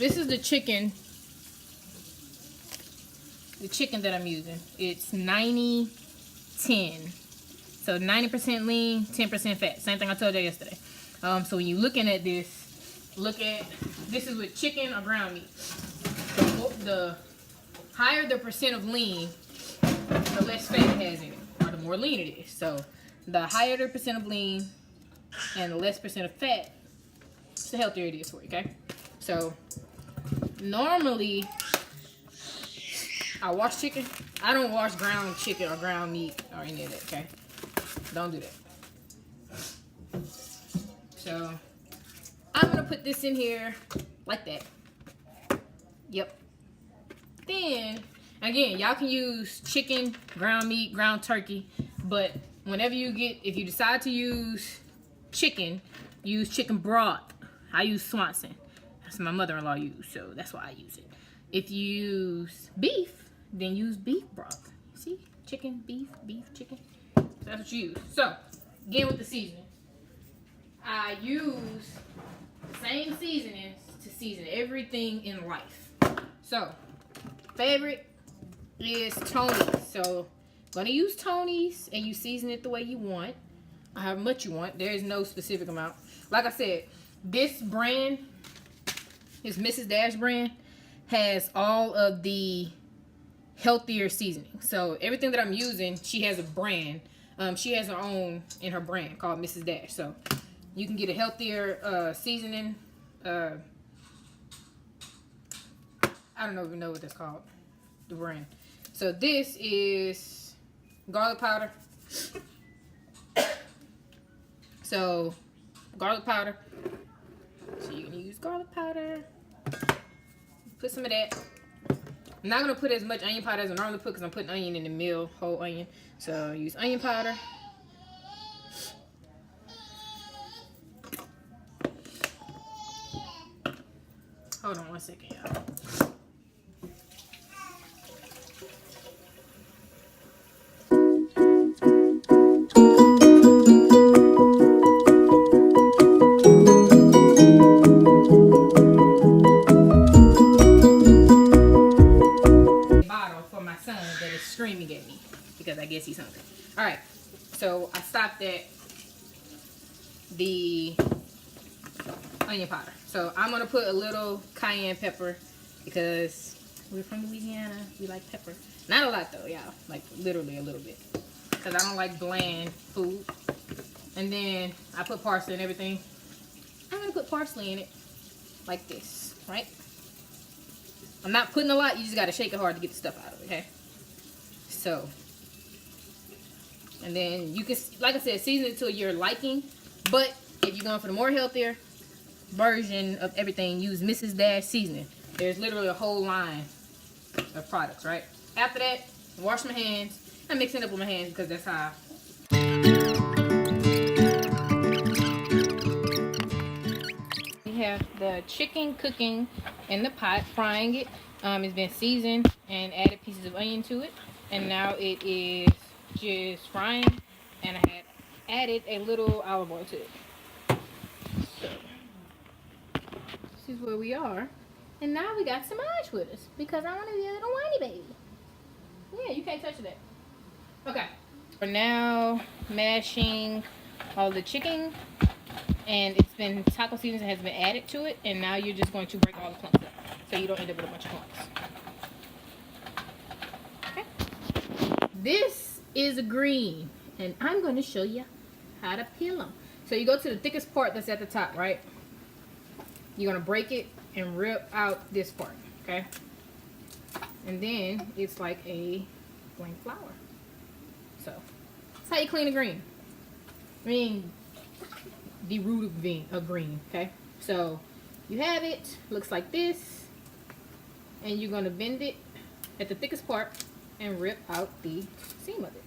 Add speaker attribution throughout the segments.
Speaker 1: this is the chicken that I'm using. It's 90-10. So 90% lean, 10% fat. Same thing I told you yesterday. So when you're looking at this, this is with chicken or ground meat. The higher the percent of lean, the less fat it has in it, or the more lean it is. So the higher the percent of lean and the less percent of fat, the healthier it is for you, okay? So normally I wash chicken. I don't wash ground chicken or ground meat or any of that, okay? Don't do that. So I'm gonna put this in here like that. Yep. Then again, y'all can use chicken, ground meat, ground turkey, but whenever if you decide to use chicken, use chicken broth. I use Swanson. That's what my mother-in-law used, so that's why I use it. If you use beef, then use beef broth. See? Chicken, beef, chicken. So that's what you use. So, again with the seasoning. I use the same seasonings to season everything in life. So, favorite is Tony's. So, gonna use Tony's, and you season it the way you want, however much you want. There is no specific amount. Like I said, this brand, this Mrs. Dash brand, has all of the healthier seasoning. So everything that I'm using, she has a brand. She has her own in her brand called Mrs. Dash. So you can get a healthier seasoning. I don't even know what that's called, the brand. So this is garlic powder. So garlic powder. So you can use garlic powder. Put some of that. I'm not going to put as much onion powder as I normally put because I'm putting onion in the meal, whole onion. So use onion powder. Hold on one second, y'all. Screaming at me because I guess he's hungry. All right, so I stopped at the onion powder. So I'm gonna put a little cayenne pepper because we're from Louisiana. We like pepper. Not a lot though, y'all. Like literally a little bit because I don't like bland food. And then I put parsley and everything. I'm gonna put parsley in it like this, right? I'm not putting a lot. You just gotta shake it hard to get the stuff out of it, okay? So, and then you can, like I said, season it to your liking. But if you're going for the more healthier version of everything, use Mrs. Dash seasoning. There's literally a whole line of products, right? After that, wash my hands. I'm mixing it up with my hands because that's how. We have the chicken cooking in the pot, frying it. It's been seasoned and added pieces of onion to it. And now it is just frying, and I had added a little olive oil to it. So, this is where we are. And now we got some Samaj with us, because I want to be a little whiny baby. Yeah, you can't touch that. Okay. We're now mashing all the chicken, and it's been taco seasoning has been added to it, and now you're just going to break all the clumps up, so you don't end up with a bunch of clumps. This is a green, and I'm going to show you how to peel them. So you go to the thickest part that's at the top, right? You're going to break it and rip out this part, okay? And then it's like a plain flour. So that's how you clean a green. I mean, the root of green, okay? So you have it, looks like this, and you're going to bend it at the thickest part and rip out the seam of it.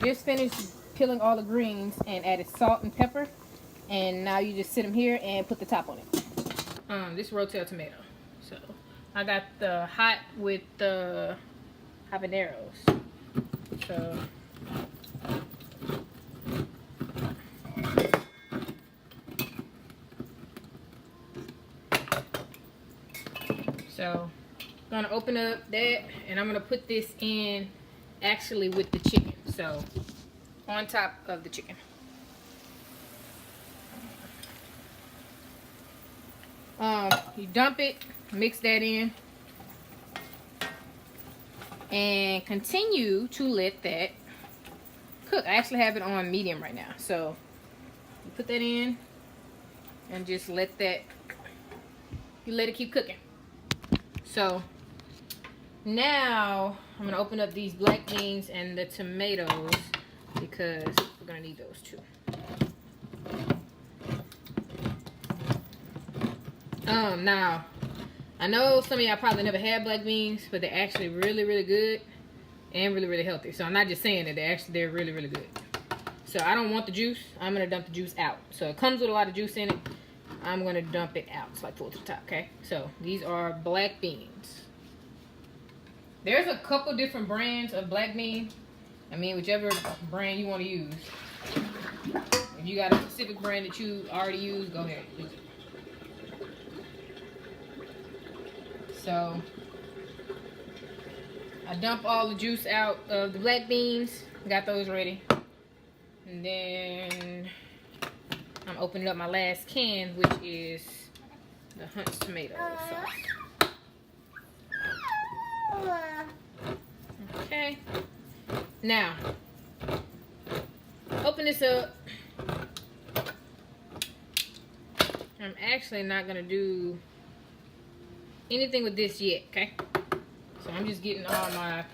Speaker 1: Just finished peeling all the greens and added salt and pepper, and now you just sit them here and put the top on it. This rotel tomato. So I got the hot with the habaneros. So I'm gonna open up that, and I'm gonna put this in actually with the chicken. So on top of the chicken. You dump it, mix that in, and continue to let that cook. I actually have it on medium right now. So you put that in and just let that, you let it keep cooking. So now I'm gonna open up these black beans and the tomatoes because we're gonna need those too. Now I know some of y'all probably never had black beans, but they're actually really, really good and really, really healthy. So I'm not just saying that, they're really, really good. So I don't want the juice. I'm gonna dump the juice out. So it comes with a lot of juice in it. I'm gonna dump it out. It's like full to the top, okay? So these are black beans. There's a couple different brands of black bean. I mean, whichever brand you want to use. If you got a specific brand that you already use, go ahead, use it. So I dump all the juice out of the black beans. Got those ready. And then I'm opening up my last can, which is the Hunt's tomato sauce. Okay. Now, open this up. I'm actually not going to do anything with this yet, okay? So I'm just getting all my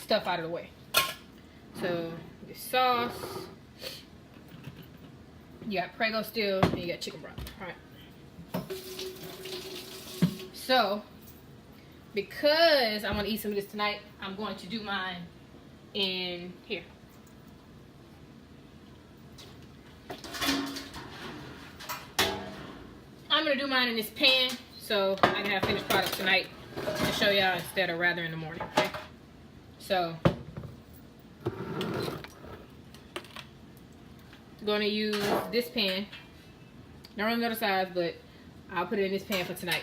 Speaker 1: stuff out of the way. So, the sauce. You got Prego still, and you got chicken broth. Alright. So, because I want to eat some of this tonight, I'm going to do mine in here. I'm going to do mine in this pan so I can have finished product tonight to show y'all instead of rather in the morning. Okay? So, I'm going to use this pan. Not on the other side, but I'll put it in this pan for tonight.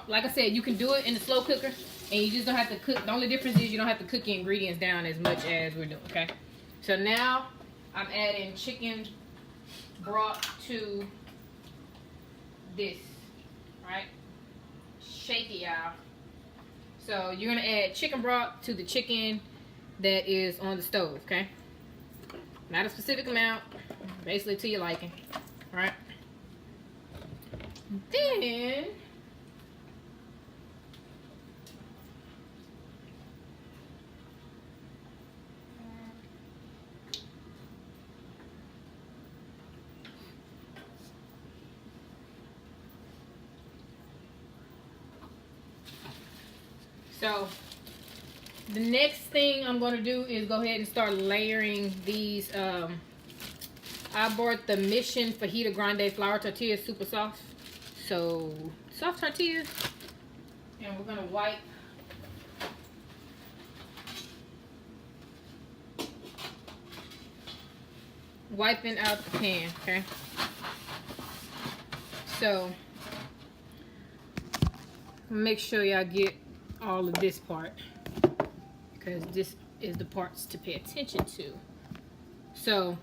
Speaker 1: Like I said, you can do it in the slow cooker, and you just don't have to cook. The only difference is you don't have to cook your ingredients down as much as we're doing, okay? So now I'm adding chicken broth to this, right? Shake it, y'all. So you're gonna add chicken broth to the chicken that is on the stove, okay? Not a specific amount, basically to your liking, all right? Then so the next thing I'm going to do is go ahead and start layering these. I bought the Mission Fajita Grande flour tortillas, super soft. So soft tortillas, and we're gonna wiping out the pan, okay? So make sure y'all get all of this part, because this is the parts to pay attention to. So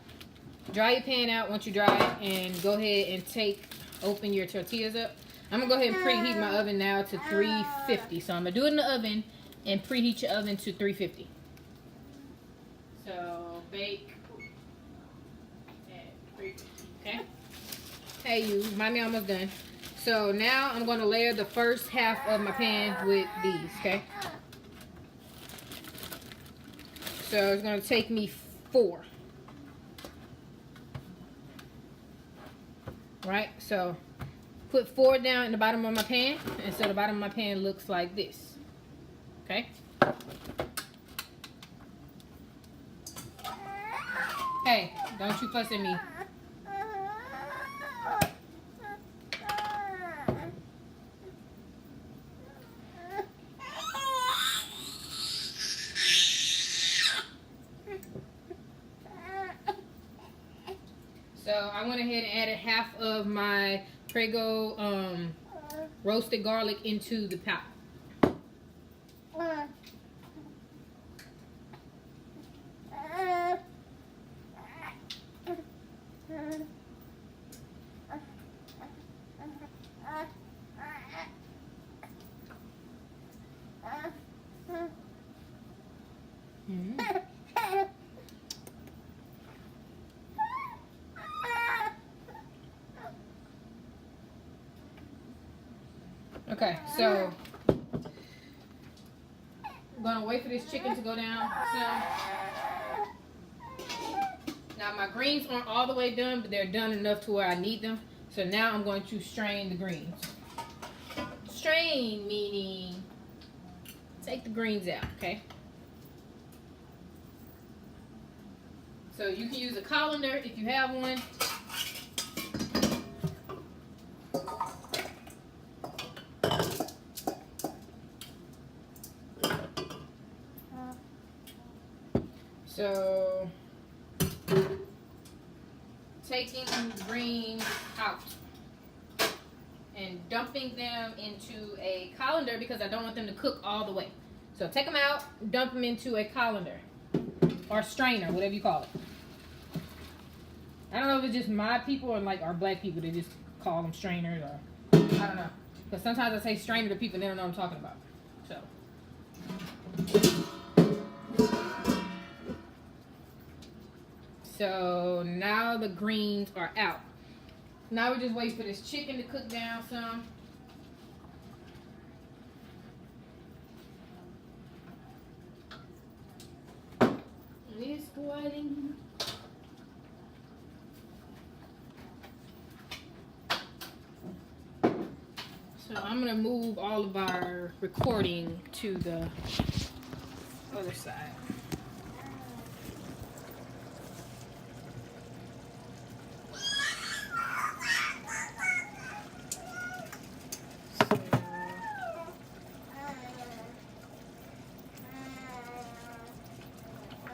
Speaker 1: dry your pan out once you dry it, and go ahead and open your tortillas up. I'm gonna go ahead and preheat my oven now to 350. So I'm gonna do it in the oven and preheat your oven to 350. So bake at 350, okay? Hey, you, mommy almost done. So now I'm gonna layer the first half of my pan with these, okay? So it's gonna take me 4. Right, so put 4 down in the bottom of my pan, and so the bottom of my pan looks like this. Okay. Hey, don't you fuss at me. went ahead and added half of my Prego roasted garlic into the pot. Okay, so I'm gonna wait for this chicken to go down some. Now my greens aren't all the way done, but they're done enough to where I need them. So now I'm going to strain the greens. Strain meaning take the greens out, okay? So you can use a colander if you have one. So, taking the greens out and dumping them into a colander because I don't want them to cook all the way. So take them out, dump them into a colander or strainer, whatever you call it. I don't know if it's just my people or like our black people that just call them strainers or I don't know. Because sometimes I say strainer to people and they don't know what I'm talking about. So now the greens are out. Now we're just waiting for this chicken to cook down some. It's boiling. So I'm gonna move all of our recording to the other side.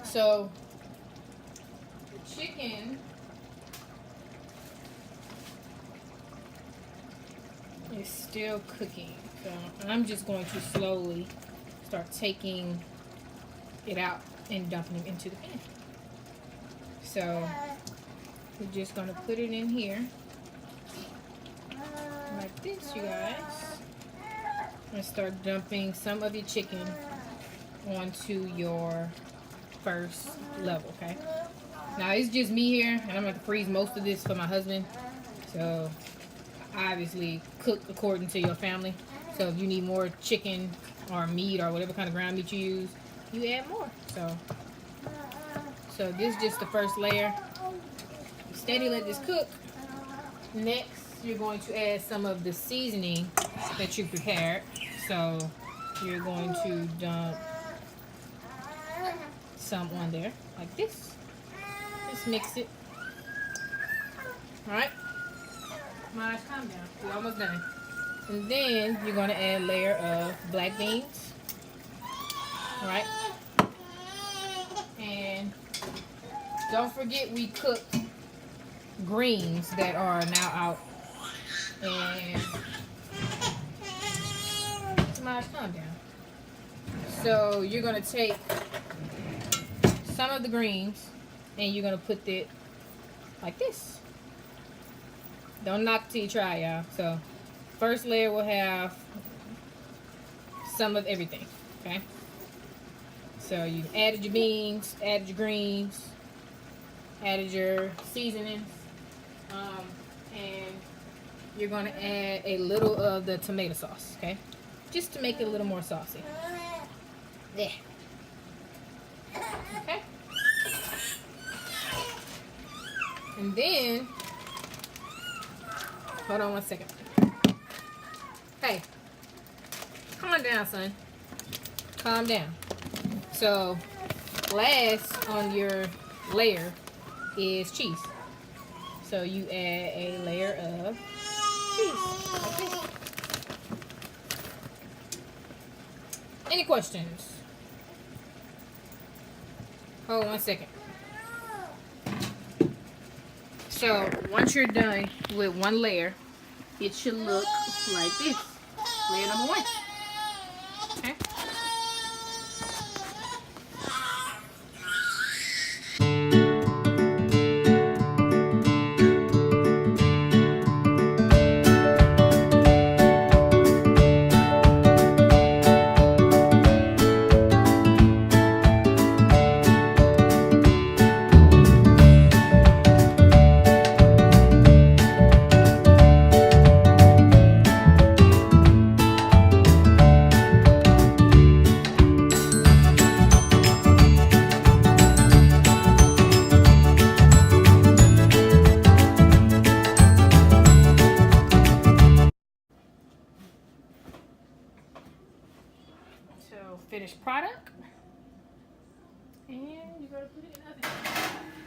Speaker 1: So the chicken is still cooking. So I'm just going to slowly start taking it out and dumping it into the pan. So we're just going to put it in here like this, you guys. And start dumping some of your chicken onto your first level, okay? Now it's just me here, and I'm going to freeze most of this for my husband. So obviously cook according to your family. So if you need more chicken or meat or whatever kind of ground meat you use, you add more. So this is just the first layer. Steady, let this cook. Next, you're going to add some of the seasoning that you prepared. So you're going to dump some on there like this. Just mix it. Alright. Maj, calm down. We're almost done. And then you're going to add a layer of black beans. Alright. And don't forget we cooked greens that are now out. And Maj, calm down. So you're going to take some of the greens and you're going to put it like this. Don't knock till you try, y'all. So first layer will have some of everything, okay? So you added your beans, added your greens, added your seasonings, and you're going to add a little of the tomato sauce, okay? Just to make it a little more saucy. There. Okay? And then, hold on one second. Hey, calm down, son. Calm down. So, last on your layer is cheese. So you add a layer of cheese. Like this. Any questions? Hold on one second. So once you're done with one layer, it should look like this. Layer number one. Okay. So finished product, and you're gonna put it in the oven.